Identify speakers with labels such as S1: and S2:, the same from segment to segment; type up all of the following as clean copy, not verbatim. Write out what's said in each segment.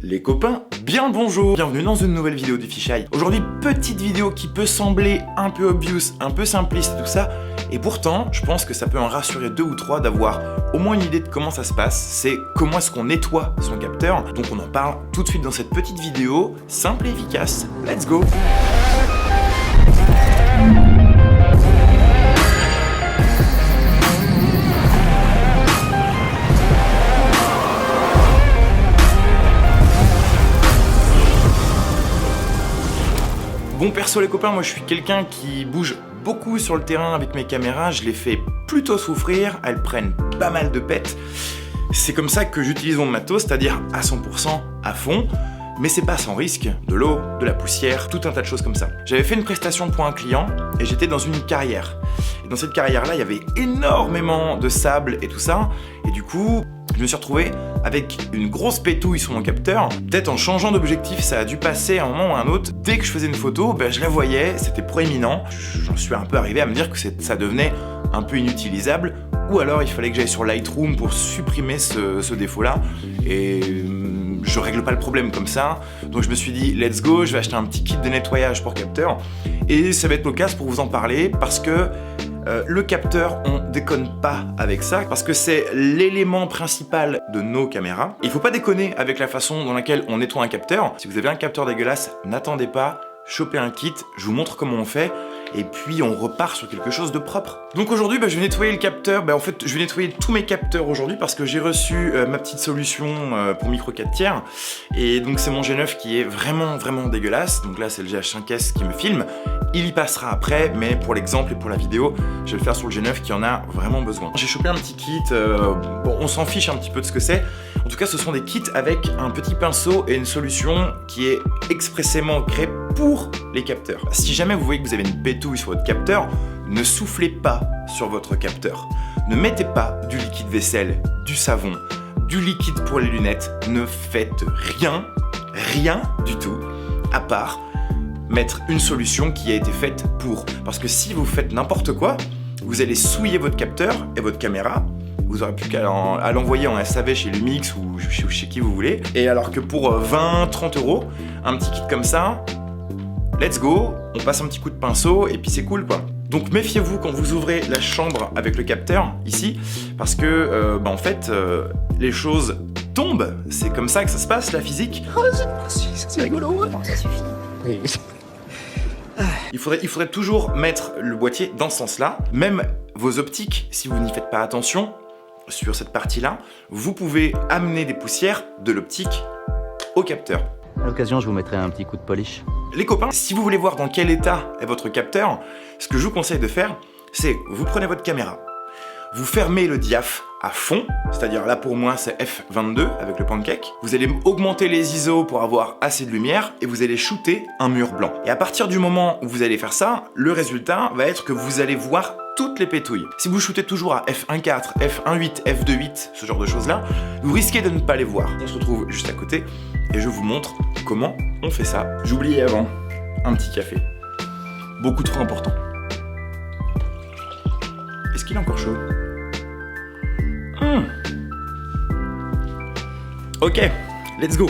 S1: Les copains, bien le bonjour. Bienvenue dans une nouvelle vidéo du Fisheye. Aujourd'hui, petite vidéo qui peut sembler un peu obvious, un peu simpliste tout ça, et pourtant, je pense que ça peut en rassurer deux ou trois d'avoir au moins une idée de comment ça se passe. C'est comment est-ce qu'on nettoie son capteur. Donc on en parle tout de suite dans cette petite vidéo, simple et efficace. Let's go! Bon, perso les copains, moi je suis quelqu'un qui bouge beaucoup sur le terrain avec mes caméras, je les fais plutôt souffrir, elles prennent pas mal de pètes. C'est comme ça que j'utilise mon matos, c'est-à-dire à 100%, à fond, mais c'est pas sans risque, de l'eau, de la poussière, tout un tas de choses comme ça. J'avais fait une prestation pour un client et j'étais dans une carrière. Et dans cette carrière-là, il y avait énormément de sable et tout ça, et du coup, je me suis retrouvé avec une grosse pétouille sur mon capteur. Peut-être en changeant d'objectif, ça a dû passer à un moment ou à un autre. Dès que je faisais une photo, je la voyais, c'était proéminent. J'en suis un peu arrivé à me dire que ça devenait un peu inutilisable. Ou alors il fallait que j'aille sur Lightroom pour supprimer ce défaut-là. Et je règle pas le problème comme ça. Donc je me suis dit, let's go, je vais acheter un petit kit de nettoyage pour capteur. Et ça va être l'occasion pour vous en parler parce que le capteur, on déconne pas avec ça parce que c'est l'élément principal de nos caméras. Il faut pas déconner avec la façon dans laquelle on nettoie un capteur. Si vous avez un capteur dégueulasse, n'attendez pas, chopez un kit, je vous montre comment on fait et puis on repart sur quelque chose de propre. Donc aujourd'hui, je vais nettoyer le capteur. En fait, je vais nettoyer tous mes capteurs aujourd'hui parce que j'ai reçu ma petite solution pour micro 4 tiers. Et donc c'est mon G9 qui est vraiment dégueulasse. Donc là, c'est le GH5S qui me filme. Il y passera après, mais pour l'exemple et pour la vidéo, je vais le faire sur le G9 qui en a vraiment besoin. J'ai chopé un petit kit, bon, on s'en fiche un petit peu de ce que c'est. En tout cas, ce sont des kits avec un petit pinceau et une solution qui est expressément créée pour les capteurs. Si jamais vous voyez que vous avez une pétouille sur votre capteur, ne soufflez pas sur votre capteur. Ne mettez pas du liquide vaisselle, du savon, du liquide pour les lunettes. Ne faites rien du tout, à part mettre une solution qui a été faite pour. Parce que si vous faites n'importe quoi, vous allez souiller votre capteur et votre caméra. Vous aurez plus qu'à l'envoyer en SAV chez Lumix ou chez qui vous voulez. Et alors que pour 20-30 €, un petit kit comme ça, let's go, on passe un petit coup de pinceau et puis c'est cool quoi. Donc méfiez-vous quand vous ouvrez la chambre avec le capteur, ici, parce que en fait, les choses tombent. C'est comme ça que ça se passe, la physique.
S2: Oh, c'est rigolo. Bon, ça suffit. Oui.
S1: Il faudrait toujours mettre le boîtier dans ce sens-là. Même vos optiques, si vous n'y faites pas attention, sur cette partie-là, vous pouvez amener des poussières de l'optique au capteur.
S3: À l'occasion, je vous mettrai un petit coup de polish.
S1: Les copains, si vous voulez voir dans quel état est votre capteur, ce que je vous conseille de faire, c'est vous prenez votre caméra, vous fermez le diaph à fond, c'est-à-dire là pour moi c'est f22 avec le pancake. Vous allez augmenter les ISO pour avoir assez de lumière et vous allez shooter un mur blanc. Et à partir du moment où vous allez faire ça, le résultat va être que vous allez voir toutes les pétouilles. Si vous shootez toujours à f1.4, f1.8, f2.8, ce genre de choses-là, vous risquez de ne pas les voir. On se retrouve juste à côté et je vous montre comment on fait ça. J'oubliais avant, un petit café. Beaucoup trop important. Est-ce qu'il est encore chaud? Ok, let's go.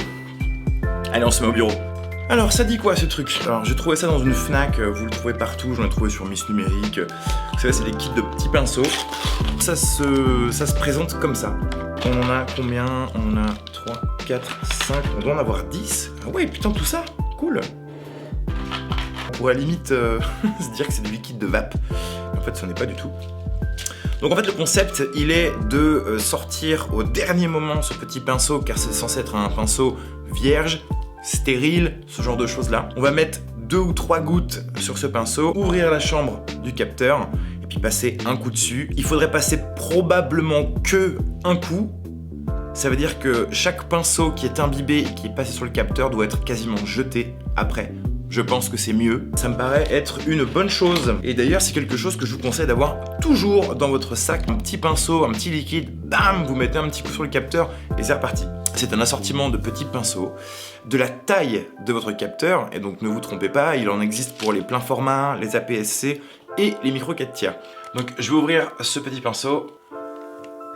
S1: Allez, on se met au bureau. Alors, ça dit quoi ce truc? Alors, j'ai trouvé ça dans une Fnac, vous le trouvez partout, j'en ai trouvé sur Miss Numérique. Vous savez, c'est des kits de petits pinceaux. Ça se présente comme ça. On en a combien? On en a 3, 4, 5, on doit en avoir 10. Ah ouais, putain, tout ça, cool. On pourrait à la limite se dire que c'est du liquide de vape. Mais en fait, ce n'est pas du tout. Donc en fait le concept il est de sortir au dernier moment ce petit pinceau car c'est censé être un pinceau vierge, stérile, ce genre de choses là. On va mettre 2 ou 3 gouttes sur ce pinceau, ouvrir la chambre du capteur et puis passer un coup dessus. Il faudrait passer probablement que un coup. Ça veut dire que chaque pinceau qui est imbibé et qui est passé sur le capteur doit être quasiment jeté après. Je pense que c'est mieux. Ça me paraît être une bonne chose. Et d'ailleurs, c'est quelque chose que je vous conseille d'avoir toujours dans votre sac. Un petit pinceau, un petit liquide, bam, vous mettez un petit coup sur le capteur et c'est reparti. C'est un assortiment de petits pinceaux, de la taille de votre capteur. Et donc ne vous trompez pas, il en existe pour les pleins formats, les APS-C et les micro 4 tiers. Donc je vais ouvrir ce petit pinceau.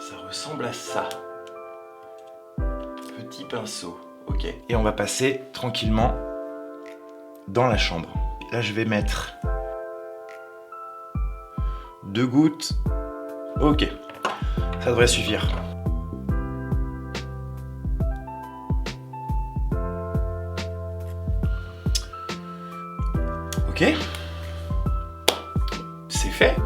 S1: Ça ressemble à ça. Petit pinceau. Ok. Et on va passer tranquillement dans la chambre. Là, je vais mettre 2 gouttes. Ok. Ça devrait suffire. Ok. C'est fait.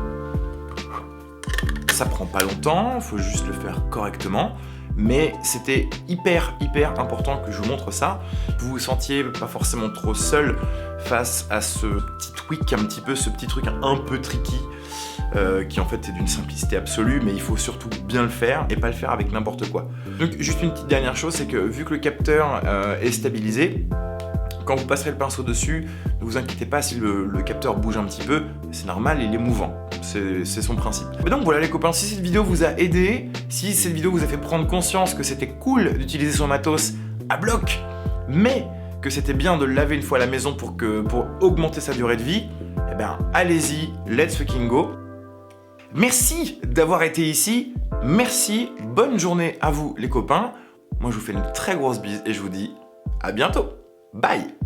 S1: Ça prend pas longtemps, faut juste le faire correctement. Mais c'était hyper important que je vous montre ça. Vous vous sentiez pas forcément trop seul face à ce petit tweak, un petit peu, ce petit truc un peu tricky, qui en fait est d'une simplicité absolue, mais il faut surtout bien le faire et pas le faire avec n'importe quoi. Donc juste une petite dernière chose, c'est que vu que le capteur est stabilisé, quand vous passerez le pinceau dessus, ne vous inquiétez pas si le capteur bouge un petit peu, c'est normal, il est mouvant, c'est son principe. Mais donc voilà les copains, si cette vidéo vous a aidé, si cette vidéo vous a fait prendre conscience que c'était cool d'utiliser son matos à bloc, mais que c'était bien de le laver une fois à la maison pour augmenter sa durée de vie, eh ben allez-y, let's fucking go. Merci d'avoir été ici, merci, bonne journée à vous les copains. Moi je vous fais une très grosse bise et je vous dis à bientôt. Bye!